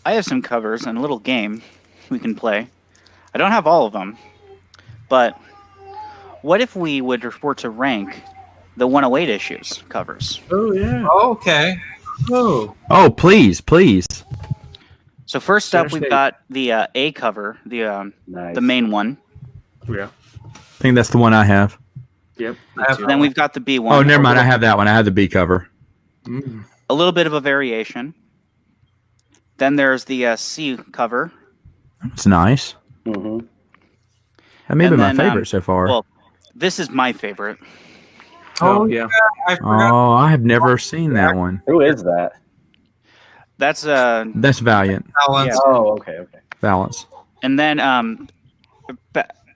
I have some covers and a little game we can play. I don't have all of them, but what if we were to rank the 108 issues covers? Oh yeah. Oh, okay. Oh, please. So first up, we've got the A cover, the main one. Yeah. I think that's the one I have. Yep. Then we've got the B one. Oh, never mind. I have that one. I have the B cover. A little bit of a variation. Then there's the C cover. It's nice. Mm-hmm. That may be my favorite so far. Well, this is my favorite. Oh yeah. I forgot. Oh, I have never seen that one. Who is that? That's That's Valiant. Balance. Yeah. Oh, okay. Balance. And then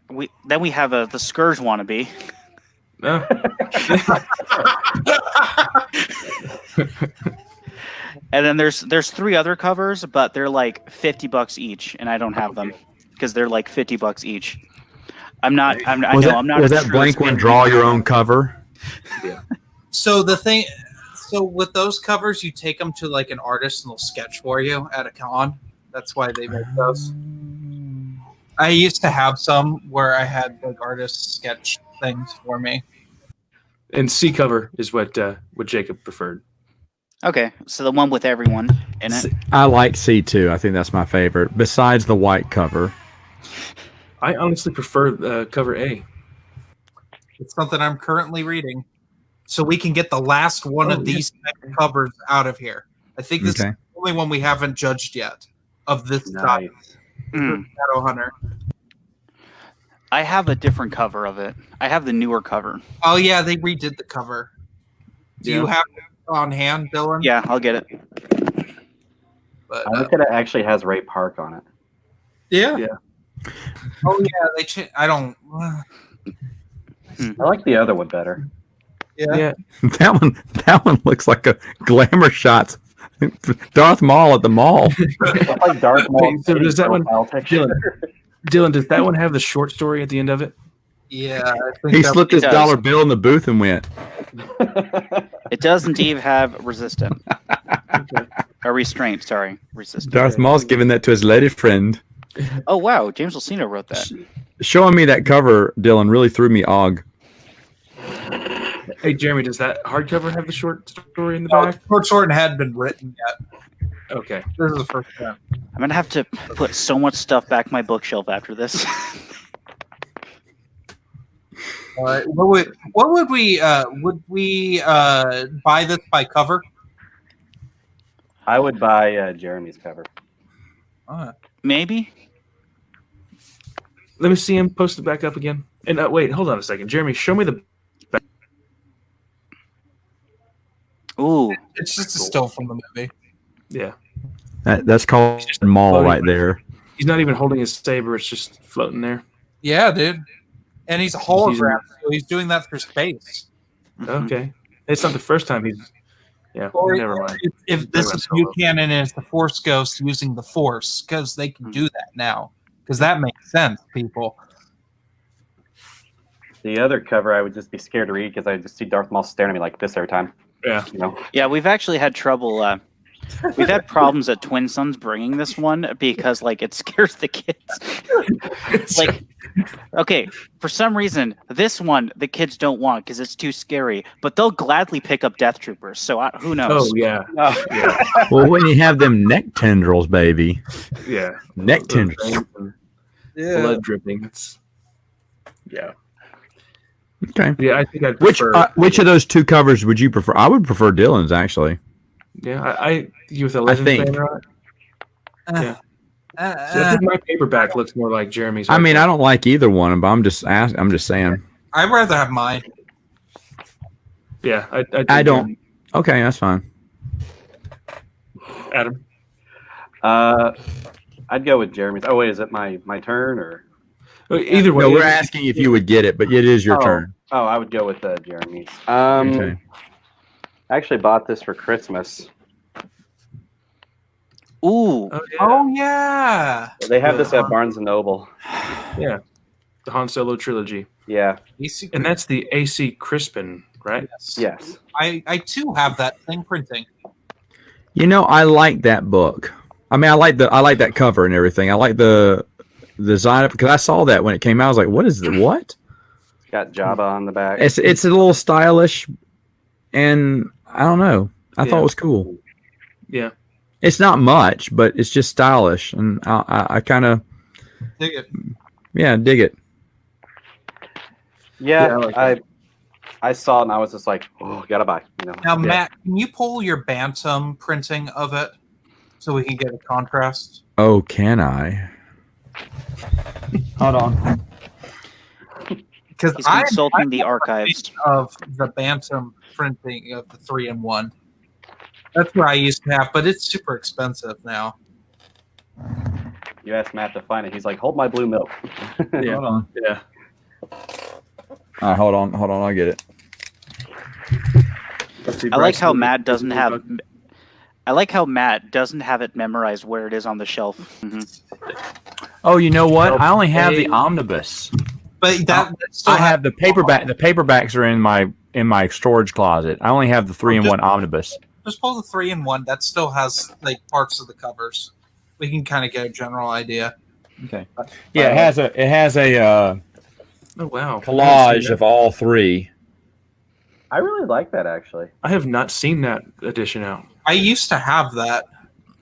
we have the Scourge wannabe. No. And then there's 3 other covers, but they're like $50 each, and I don't have them because they're like $50 each. I'm not. Was that blank one draw your own cover? Yeah. So with those covers, you take them to like an artist and they'll sketch for you at a con. That's why they make those. I used to have some where I had like artists sketch things for me. And C cover is what Jacob preferred. Okay, so the one with everyone in it. I like C too. I think that's my favorite. Besides the white cover. I honestly prefer cover A. It's something I'm currently reading, so we can get the last one of these covers out of here. I think this is the only one we haven't judged yet of this type. Shadow Hunter. I have a different cover of it. I have the newer cover. Oh yeah, they redid the cover. Do you have it on hand, Dylan? Yeah, I'll get it. But, I look at it actually has Ray Park on it. Yeah. Yeah. Oh yeah, I don't. I like the other one better. Yeah. That one looks like a glamour shot. Darth Maul at the mall. Like Darth Maul. So does that one, Dylan, does that one have the short story at the end of it? Yeah. I think He slipped his dollar bill in the booth and went. It does indeed have resistant. Or restraint, sorry. Resistant. Darth Maul's giving that to his lady friend. Oh, wow. James Lucino wrote that. Showing me that cover, Dylan, really threw me og. Hey, Jeremy, does that hardcover have the short story in the back? Short story hadn't been written yet. Okay. This is the first time. I'm going to have to put so much stuff back in my bookshelf after this. All right. What would we buy this by cover? I would buy Jeremy's cover. Maybe. Let me see him post it back up again. And wait, hold on a second. Jeremy, show me the back. Ooh. It's just a still from the movie. Yeah. That's called Maul right there. He's not even holding his saber. It's just floating there. Yeah, dude. And he's a hologram, so he's doing that for space. Okay. It's not the first time he's... Yeah, Or never mind. if this is Buchanan and it's the Force Ghost using the Force, because they can do that now. Because that makes sense, people. The other cover I would just be scared to read because I just see Darth Maul staring at me like this every time. Yeah. You know? Yeah, we've actually had trouble. We've had problems at Twin Sons bringing this one because, like, it scares the kids. Like, okay, for some reason, this one the kids don't want because it's too scary, but they'll gladly pick up Death Troopers. So who knows? Oh, yeah. Yeah. Well, when you have them neck tendrils, baby. Yeah. Neck tendrils. Blood dripping. Yeah. Okay. Yeah, I think I'd prefer... Which of those two covers would you prefer? I would prefer Dylan's, actually. Yeah, you with a legend banner on it? Yeah. So I think my paperback looks more like Jeremy's. I mean, I don't like either one, but I'm just saying. I'd rather have mine. Yeah, I don't. Okay, that's fine. Adam? I'd go with Jeremy's. Oh, wait, is it my turn or? Either way. No, we're asking if you would get it, but it is your turn. Oh, I would go with Jeremy's. Okay. I actually bought this for Christmas. Ooh. Oh yeah. They have this at Barnes & Noble. Yeah. The Han Solo trilogy. Yeah. And that's the A.C. Crispin, right? Yes. I too have that thing printing. You know, I like that book. I mean, I like that cover and everything. I like the design of, because I saw that when it came out. I was like, what is it? What? It's got Java on the back. It's a little stylish, and I don't know. I thought it was cool. Yeah. It's not much, but it's just stylish, and I kind of Dig it. dig it. Yeah, I saw it and I was just like, oh, gotta buy. You know. Now, Matt, can you pull your Bantam printing of it so we can get a contrast? Oh, can I? Hold on. Because He's consulting the archives. of the Bantam printing of the 3-in-1. That's what I used to have, but it's super expensive now. You asked Matt to find it. He's like, hold my blue milk. Yeah. Hold on. Yeah. All right, hold on. I'll get it. I like how Matt doesn't have. I like how Matt doesn't have it memorized where it is on the shelf. Oh, you know what? I only have the omnibus. But that still I have the paperback. The paperbacks are in my storage closet. I only have the 3-in-1 omnibus. just pull the 3-in-1. That still has like parts of the covers. We can kind of get a general idea. Okay. Yeah, it has a Oh wow! collage of all three. I really like that actually. I have not seen that edition out. I used to have that.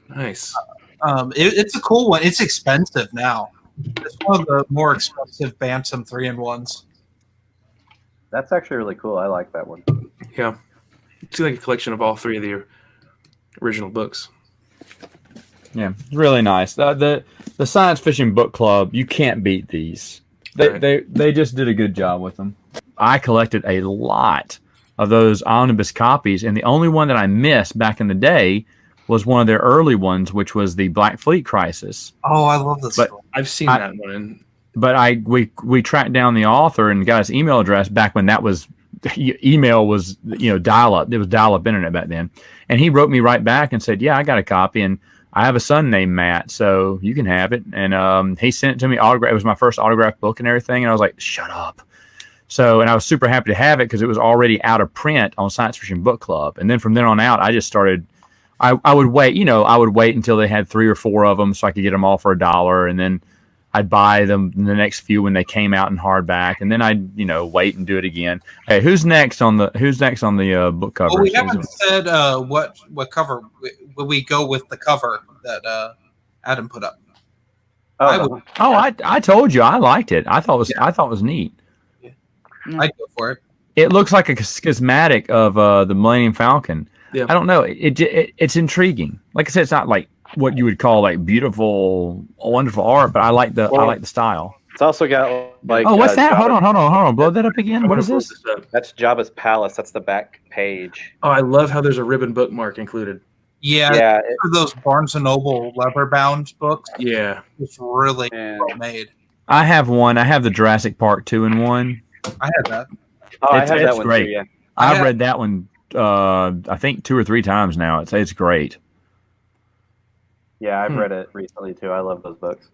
Nice. It's a cool one. It's expensive now. It's one of the more expensive Bantam 3-in-1s. That's actually really cool. I like that one. Yeah, it's like a collection of all three of the original books. Yeah, really nice. The Science Fiction Book Club, you can't beat these. They just did a good job with them. I collected a lot of those omnibus copies, and the only one that I missed back in the day was one of their early ones, which was the Black Fleet Crisis. Oh, I love this. But I've seen that one. But we tracked down the author and got his email address back when that was email was dial up. It was dial up internet back then, and he wrote me right back and said, "Yeah, I got a copy, and I have a son named Matt, so you can have it." And he sent it to me autograph. It was my first autographed book and everything, and I was like, "Shut up." So, and I was super happy to have it because it was already out of print on Science Fiction Book Club. And then from then on out, I just started. I would wait. I would wait until they had 3 or 4 of them, so I could get them all for $1, and then I'd buy them the next few when they came out in hardback, and then I'd wait and do it again. Hey, who's next on the book cover? Well, we haven't said what cover will we go with the cover that Adam put up. I told you I liked it. I thought it was neat. Yeah. I'd go for it. It looks like a schematic of the Millennium Falcon. Yeah. I don't know. It's intriguing. Like I said, it's not like what you would call like beautiful, wonderful art, but I like the style. It's also got like. Oh, what's that? Hold on. Blow that up again. What is this? That's Jabba's palace. That's the back page. Oh, I love how there's a ribbon bookmark included. Yeah. For those Barnes and Noble leather-bound books. Yeah, it's really well made. I have one. I have the Jurassic Park 2-in-1. I had that. Oh, I have that one great. too. Yeah, I've read that one. I think 2 or 3 times now. It's great. Yeah, I've read it recently too. I love those books.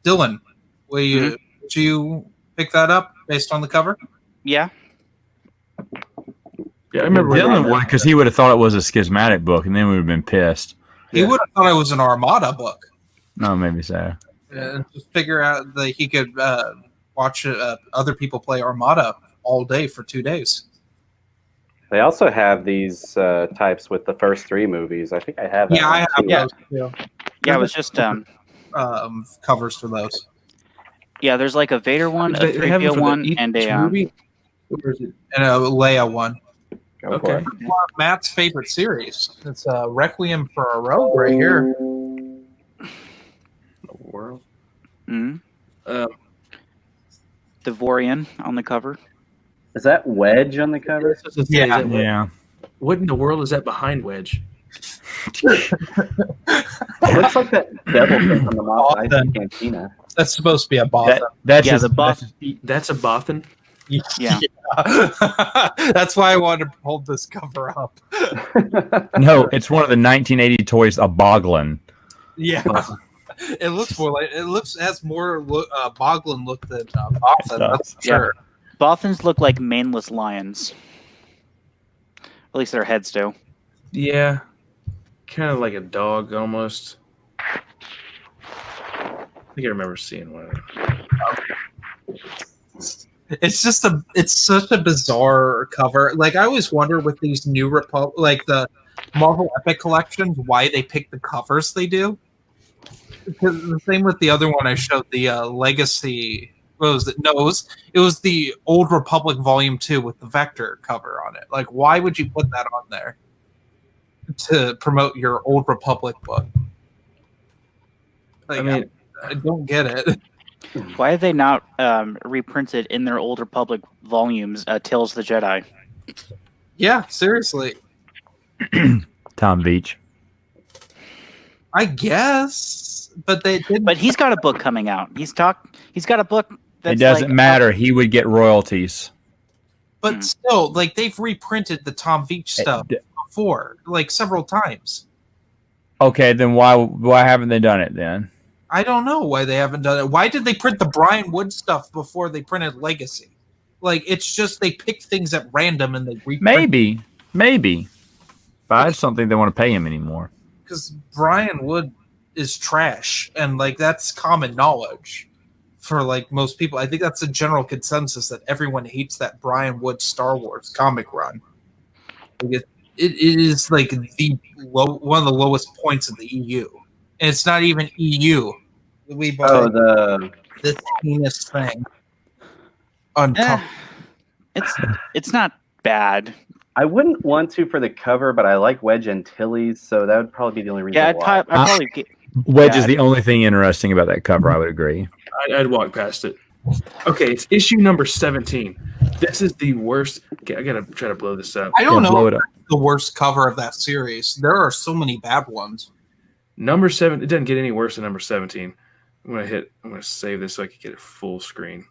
Dylan, would you pick that up based on the cover? Yeah. Yeah, I remember Dylan would, because he would have thought it was a schismatic book, and then we would have been pissed. He would have thought it was an Armada book. No, maybe so. Just figure out that he could watch other people play Armada all day for 2 days. They also have these types with the first 3 movies. I think I have. Yeah, I have those. Yeah, it was just covers for those. Yeah, there's like a Vader one, a 3PO one, and a movie. Or is it? And a Leia one. Go for it. Matt's favorite series. It's Requiem for a Rogue right here. The world. Mm-hmm. Devorian on the cover. Is that Wedge on the cover? Yeah. Yeah. What in the world is that behind Wedge? It looks like that devil thing from the Mos Eisley Cantina. That's supposed to be a Bothan. That's the buff. That's a Bothan. Yeah. That's why I wanted to hold this cover up. No, it's one of the 1980 toys, a Boglin. Yeah. It looks more like has more Boglin look than Bothan. That's for sure. Bothans look like maneless lions. At least their heads do. Yeah. kind of like a dog almost. I think I remember seeing one of them. It's such a bizarre cover. Like I always wonder with these new like the Marvel Epic collections, why they pick the covers they do. Because the same with the other one I showed, the Legacy. What was it? No, it was the Old Republic Volume 2 with the Vector cover on it. Like, why would you put that on there to promote your Old Republic book? Like, I mean, I don't get it. Why have they not reprinted in their Old Republic volumes Tales of the Jedi? Yeah, seriously. Tom Beach. I guess, but they didn't. But he's got a book coming out. He's got a book. That's It doesn't matter. He would get royalties. But still, like they've reprinted the Tom Veach stuff before, like several times. Okay, then why haven't they done it then? I don't know why they haven't done it. Why did they print the Brian Wood stuff before they printed Legacy? Like it's just they pick things at random and they reprint. Maybe. But I just don't think they want to pay him anymore. Because Brian Wood is trash, and like that's common knowledge for like most people. I think that's a general consensus that everyone hates that Brian Wood Star Wars comic run. Like it is like one of the lowest points in the EU, and it's not even EU. We bought this heinous thing. It's not bad. I wouldn't want to for the cover, but I like Wedge Antilles, so that would probably be the only reason. Yeah, why. I'd probably get Wedge is the only thing interesting about that cover. I would agree. I'd walk past it. Okay, it's issue number 17. This is the worst. Okay, I gotta try to blow this up. I don't know blow it up. the worst cover of that series. There are so many bad ones. Number 7. It doesn't get any worse than number 17. I'm gonna save this so I can get it full screen.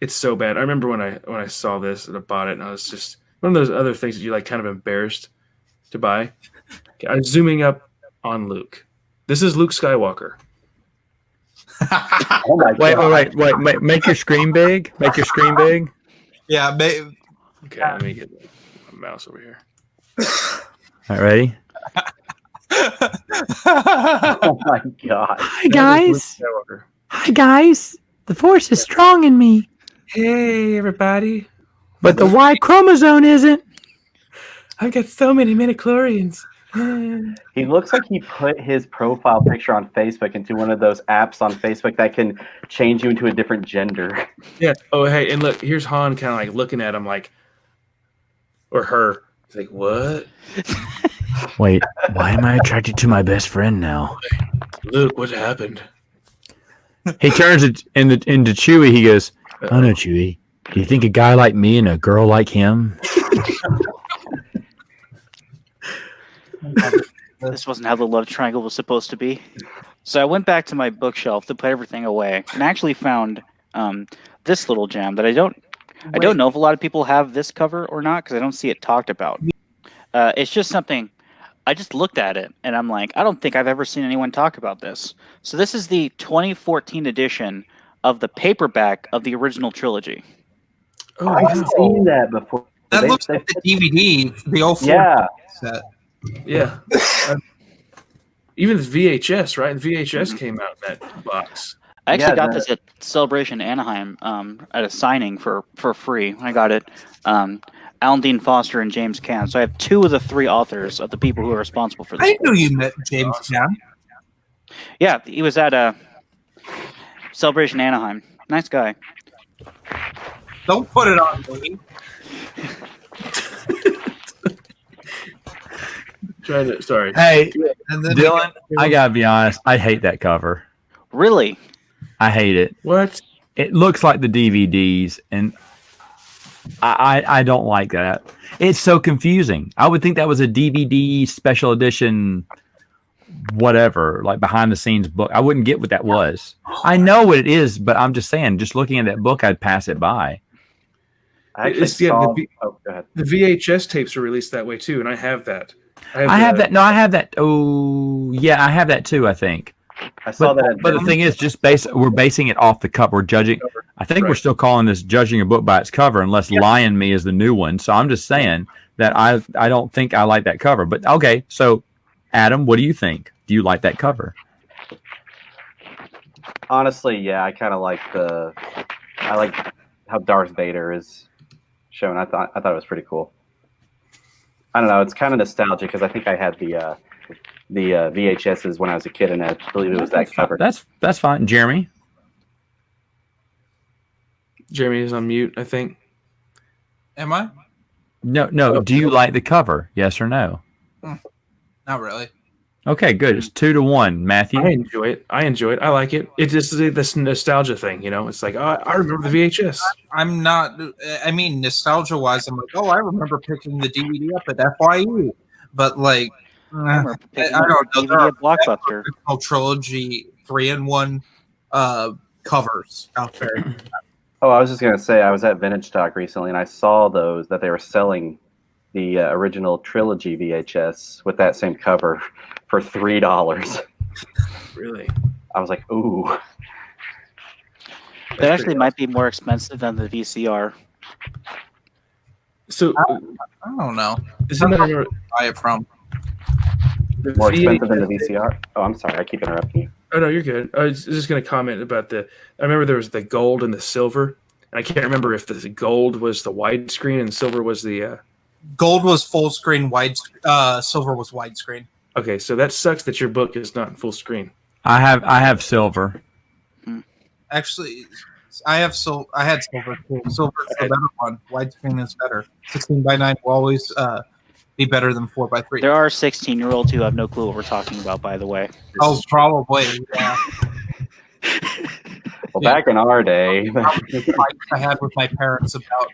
It's so bad. I remember when I saw this and I bought it, and I was just one of those other things that you're like kind of embarrassed to buy. Okay, I'm zooming up on Luke. This is Luke Skywalker. Oh my Wait. Make your screen big. Make your screen big. Yeah, Okay, let me get my mouse over here. All right, ready? Oh my god! Hi guys. The Force is strong in me, Hey everybody! but the Y chromosome isn't. I've got so many midichlorians. He looks like he put his profile picture on Facebook into one of those apps on Facebook that can change you into a different gender. Yeah. Oh, hey, and look, here's Han kind of like looking at him like, or her. He's like, what? Wait, why am I attracted to my best friend now? Luke, what happened? He turns it into Chewie. He goes, "Oh no, Chewie. Do you think a guy like me and a girl like him?" This wasn't how the love triangle was supposed to be. So I went back to my bookshelf to put everything away, and I actually found this little gem that I don't know if a lot of people have this cover or not because I don't see it talked about. It's just something. I just looked at it and I'm like, I don't think I've ever seen anyone talk about this. So this is the 2014 edition of the paperback of the original trilogy. Oh, I've seen that before. that looks like the DVD, the old set. Yeah. Even the VHS, right? The VHS came out in that box. I actually got this at Celebration Anaheim at a signing for free. I got it. Alan Dean Foster and James Caan. So I have 2 of the 3 authors of the people who are responsible for this. I knew you met James Caan. Yeah, he was at Celebration Anaheim. Nice guy. Don't put it on me. Sorry. Hey, And then Dylan, I gotta be honest. I hate that cover. Really? I hate it. What? It looks like the DVDs, and I don't like that. It's so confusing. I would think that was a DVD special edition, whatever, like behind the scenes book. I wouldn't get what that was. I know what it is, but I'm just saying, just looking at that book, I'd pass it by. I actually saw. Go ahead. The VHS tapes were released that way too, and I have that. I have that. No, I have that. Oh, yeah, I have that too. I think. I saw that. But the thing is, we're basing it off the cover. We're judging. I think we're Right. still calling this judging a book by its cover, unless Lion Me is the new one. So I'm just saying that I don't think I like that cover. But okay, so Adam, what do you think? Do you like that cover? Honestly, yeah, I kind of like I like how Darth Vader is shown. I thought it was pretty cool. I don't know. It's kind of nostalgic because I think I had the VHSs when I was a kid, and I believe it was that cover. That's fine. Jeremy? Jeremy is on mute, I think. Am I? No. Do you like the cover? Yes or no? Not really. Okay, good. It's 2-1. Matthew? I enjoy it. I like it. It's just this nostalgia thing, you know? It's like, oh, I remember the VHS. I'm not. I mean, nostalgia wise, I'm like, oh, I remember picking the DVD up at FYE, but like, I remember picking I up don't the know. There DVD are at Blockbuster. original trilogy 3-in-1 covers out there. Oh, I was just gonna say I was at Vintage Stock recently, and I saw that they were selling the original trilogy VHS with that same cover for $3. Really? I was like, ooh. That actually might be more expensive than the VCR. So, I don't know. isn't that Where buy it from? the More expensive VHS than the VCR? Oh, I'm sorry. I keep interrupting you. Oh no, you're good. I was just going to comment about I remember there was the gold and the silver, and I can't remember if the gold was the widescreen and silver was the. Gold was full screen, silver was widescreen. Okay, so that sucks that your book is not in full screen. I have silver. Actually, I had silver too. Silver's the better one. Widescreen is better. 16:9 will always be better than 4:3. There are 16-year-olds who have no clue what we're talking about, by the way. Oh, probably. Yeah. Well, Yeah. back in our day, Probably the fights I had with my parents about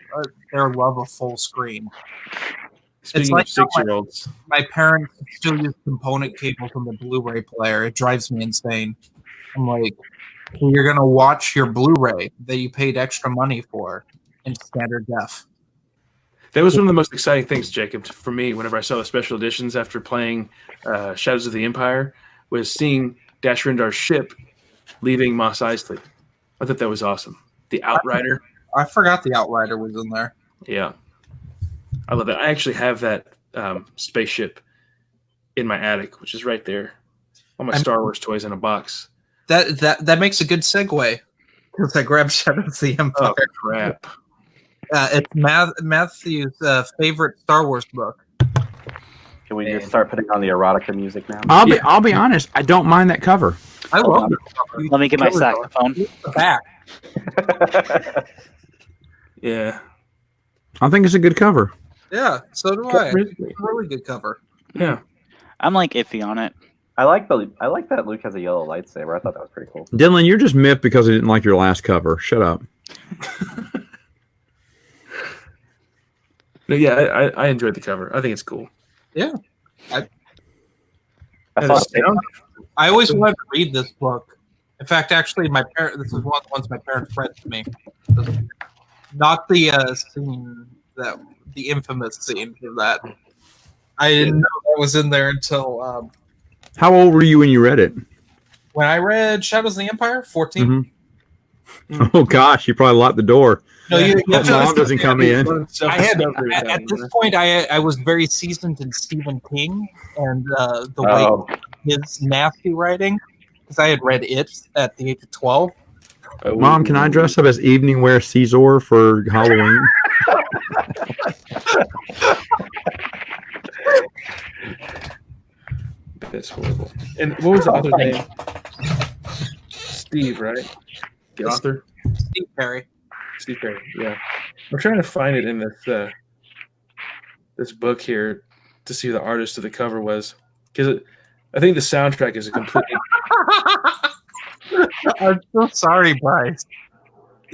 their love of full screen. Speaking like of 6-year-olds, My parents still use component cables on the Blu-ray player. It drives me insane. I'm like, you're gonna watch your Blu-ray that you paid extra money for in standard def. that was one of the most exciting things, Jacob, for me. Whenever I saw the special editions after playing Shadows of the Empire, was seeing Dash Rendar's ship leaving Mos Eisley. I thought that was awesome. The Outrider. I forgot the Outrider was in there. Yeah. I love that. I actually have that spaceship in my attic, which is right there. All my Star Wars toys in a box. That makes a good segue because I grabbed Shadows of the Empire. Oh, crap. It's Matthew's favorite Star Wars book. can we just start putting on the erotica music now? I'll be honest. I don't mind that cover. I love it. Let me get my saxophone. The back. Yeah. I think it's a good cover. Yeah, so do I. It's a really good cover. Yeah. I'm like iffy on it. I like that Luke has a yellow lightsaber. I thought that was pretty cool. Dylan, you're just miffed because I didn't like your last cover. Shut up. No, yeah, I enjoyed the cover. I think it's cool. Yeah. I And thought the sound- I always wanted to read this book. In fact, actually, this is one of the ones my parents read to me. Not the scene the infamous scene of that. I didn't know that was in there until How old were you when you read it? when I read Shadows of the Empire. 14. Mhm. Oh gosh, you probably locked the door. No, you Hope Mom doesn't come in. I had at this point I was very seasoned in Stephen King and the way his nasty writing because I had read it at the age of 12. Mom, can I dress up as evening wear Caesar for Halloween? That's horrible. And what was the other name? Steve, right? The author? Steve Perry. Steve Perry, yeah. I'm trying to find it in this this book here to see who the artist of the cover was. Because I think the soundtrack is a completely... I'm so sorry, Bryce.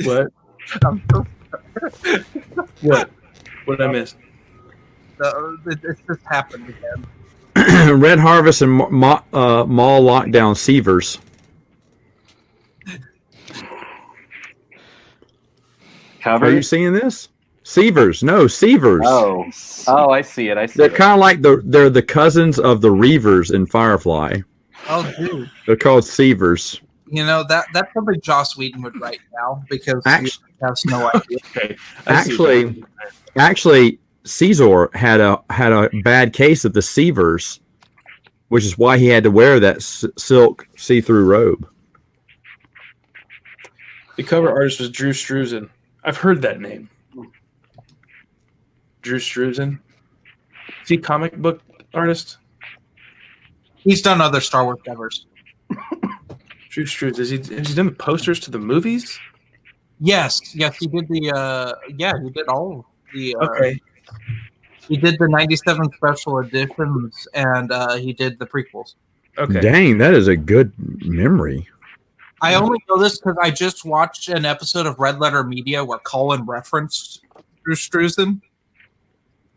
What? I'm so What? What did I miss? it just happened again. Red Harvest and Mall Lockdown Seavers. cover. Are you seeing this? Seavers. No, Seavers. Oh, I see it. They're kind of like they're the cousins of the Reavers in Firefly. Oh, dude. They're called Seavers. You know, that's something Joss Whedon would write now because he has no idea. Okay. I see what you're saying. Actually, Caesar had a bad case of the Seavers, which is why he had to wear that silk see-through robe. The cover artist was Drew Struzan. I've heard that name. Drew Struzan. Is he a comic book artist? He's done other Star Wars covers. Drew Struzan. Has he done the posters to the movies? Yes, he did he did all of the Okay. he did the 97 special editions and he did the prequels. Okay. Dang, that is a good memory. I only know this because I just watched an episode of Red Letter Media where Colin referenced Drew Struzan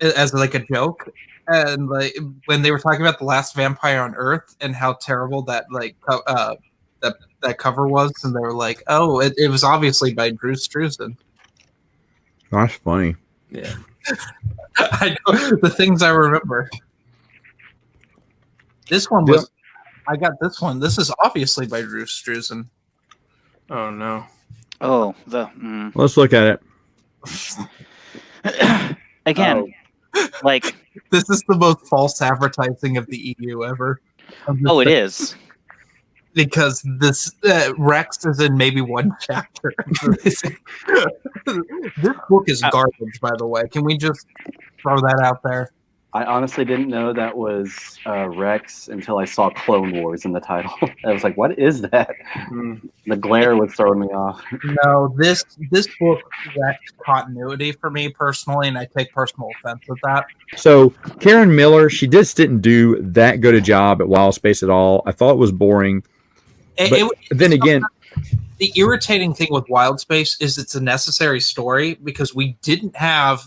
as like a joke, and like when they were talking about The Last Vampire on Earth and how terrible that that cover was, and they were like, "Oh, it was obviously by Drew Struzan." That's funny. Yeah. I know the things I remember. This one was. I got this one. This is obviously by Drew Struzan. Oh no. Oh, Let's look at it. Again, like this is the most false advertising of the EU ever. Oh, it is. Because this Rex is in maybe one chapter. This book is garbage, by the way. Can we just throw that out there? I honestly didn't know that was Rex until I saw Clone Wars in the title. I was like, what is that? The glare was throwing me off. No, this book wrecked continuity for me personally, and I take personal offense with that. So Karen Miller, she just didn't do that good a job at Wild Space at all. I thought it was boring. Then again, the irritating thing with Wild Space is it's a necessary story because we didn't have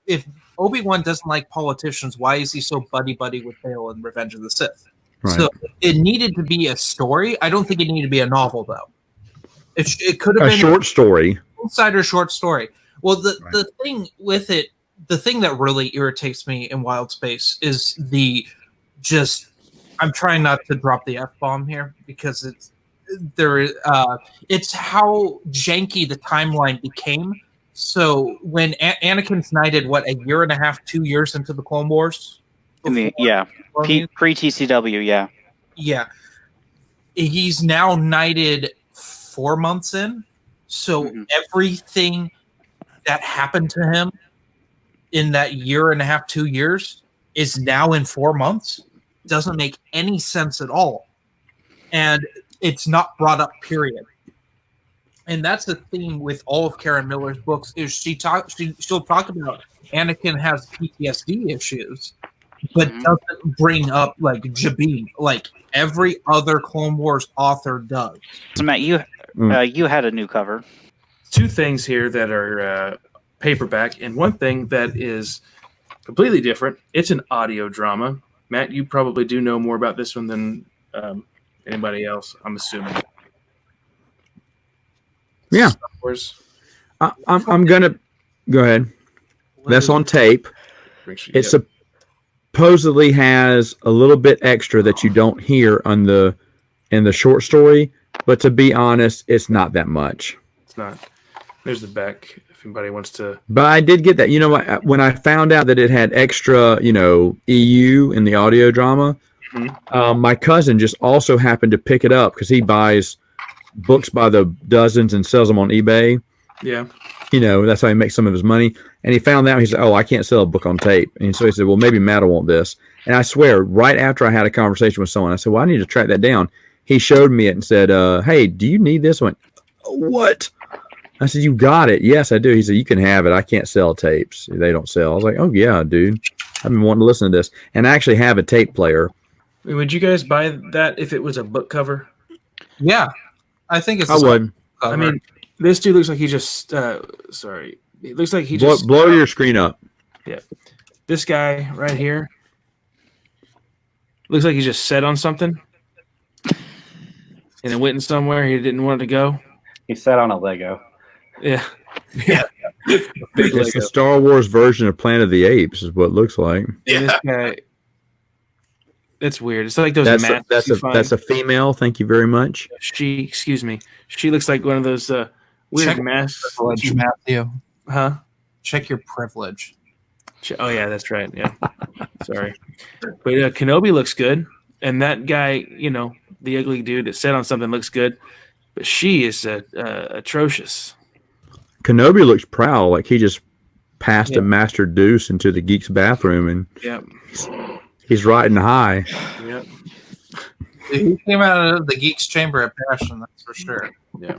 if Obi-Wan doesn't like politicians, why is he so buddy-buddy with Bail in Revenge of the Sith? Right. So it needed to be a story. I don't think it needed to be a novel, though. It could have been a short story. Insider short story. Well, the thing with it, the thing that really irritates me in Wild Space is I'm trying not to drop the F-bomb here because it's how janky the timeline became. So when Anakin's knighted, a year and a half, 2 years into the Clone Wars? Pre-TCW, Yeah. He's now knighted 4 months in. So everything that happened to him in that year and a half, 2 years is now in 4 months. Doesn't make any sense at all. And it's not brought up, period. And that's the theme with all of Karen Miller's books is she'll talk about Anakin has PTSD issues, but doesn't bring up like Jabin like every other Clone Wars author does. So Matt, you had a new cover. Two things here that are paperback, and one thing that is completely different. It's an audio drama. Matt, you probably do know more about this one than anybody else, I'm assuming. Yeah. I'm going to go ahead. That's on tape. It supposedly has a little bit extra that you don't hear in the short story, but to be honest, it's not that much. It's not. There's the back if anybody wants to. But I did get that. You know, when I found out that it had extra, EU in the audio drama, my cousin just also happened to pick it up because he buys books by the dozens and sells them on eBay. Yeah. That's how he makes some of his money. And he found out, he said, I can't sell a book on tape. And so he said, well, maybe Matt will want this. And I swear, right after I had a conversation with someone, I said, well, I need to track that down. He showed me it and said, hey, do you need this? I went, what? I said, you got it. Yes, I do. He said, you can have it. I can't sell tapes. They don't sell. I was like, oh, yeah, dude. I've been wanting to listen to this. And I actually have a tape player. Would you guys buy that if it was a book cover? Yeah. I think it's. I would. I mean, this dude looks like he just. Sorry, it looks like he just blow your screen up. Yeah, this guy right here looks like he just sat on something and then went in somewhere he didn't want it to go. He sat on a Lego. Yeah, yeah. It's the Star Wars version of Planet of the Apes, is what it looks like. Yeah. This guy. It's weird. It's like those masks you find. That's a female. Thank you very much. Excuse me. She looks like one of those weird Check masks. privilege, Matthew. Huh? Check your privilege. Oh yeah, that's right. Yeah. Sorry. But Kenobi looks good. And that guy, the ugly dude that said on something looks good. But she is atrocious. Kenobi looks proud, like he just passed a Master Deuce into the geek's bathroom, and he's riding high. Yep. He came out of the geek's chamber of passion, that's for sure. Yeah.